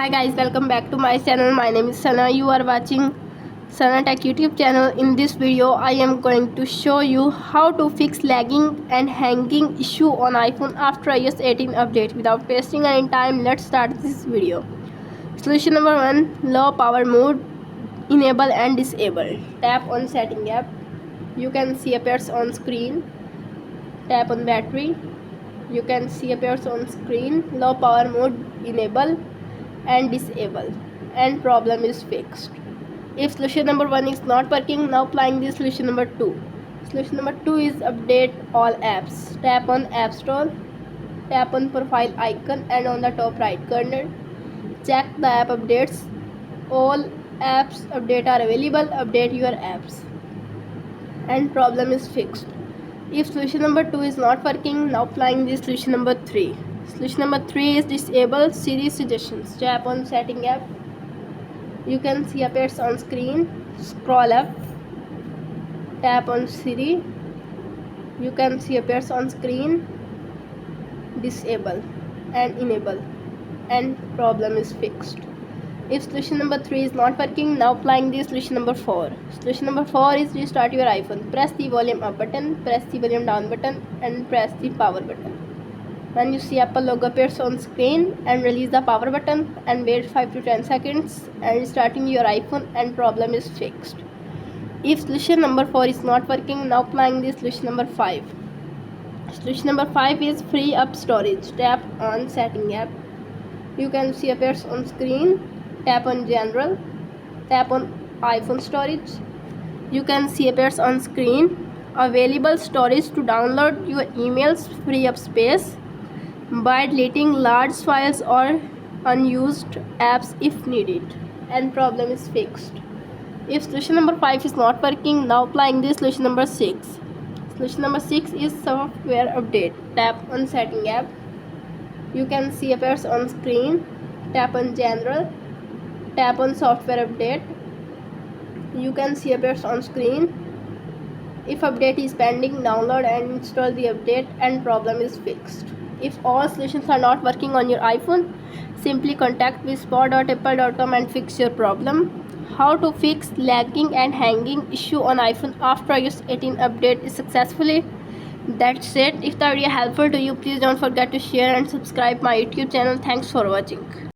Hi guys, welcome back to my channel. My name is Sana. You are watching Sana Tech YouTube channel. In this video, I am going to show you how to fix lagging and hanging issue on iPhone after iOS 18 update. Without wasting any time, let's start this video. Solution number 1, low power mode, enable and disable. Tap on setting app. You can see appears on screen. Tap on battery. You can see appears on screen. Low power mode, enable and disable, and problem is fixed. If solution number 1 is not working, now applying the solution number 2. Solution number 2 is update all apps. Tap on app store, tap on profile icon, and on the top right corner check the app updates. All apps update are available. Update your apps and problem is fixed. If solution number 2 is not working, now applying the solution number 3. Solution number 3 is disable Siri suggestions. Tap on setting app. You can see appears on screen. Scroll up. Tap on Siri. You can see appears on screen. Disable and enable, and problem is fixed. If solution number 3 is not working, now applying the solution number 4. Solution number 4 is restart your iPhone. Press the volume up button, press the volume down button, and press the power button. When you see Apple logo appears on screen, and release the power button and wait 5 to 10 seconds and restarting your iPhone, and problem is fixed. If solution number 4 is not working, now applying the solution number 5. Solution number 5 is free up storage. Tap on setting app. You can see appears on screen. Tap on general. Tap on iPhone storage. You can see appears on screen available storage to download your emails, free up space by deleting large files or unused apps if needed, and problem is fixed. If solution number 5 is not working, now applying this solution number 6. Solution number 6 is software update. Tap on setting app. You can see appears on screen. Tap on general. Tap on software update. You can see appears on screen. If update is pending, download and install the update, and problem is fixed. If all solutions are not working on your iPhone, simply contact whisper.apple.com and fix your problem. How to fix lagging and hanging issue on iPhone after iOS 18 update is successfully. That's it. If the video helpful to you, please don't forget to share and subscribe my YouTube channel. Thanks for watching.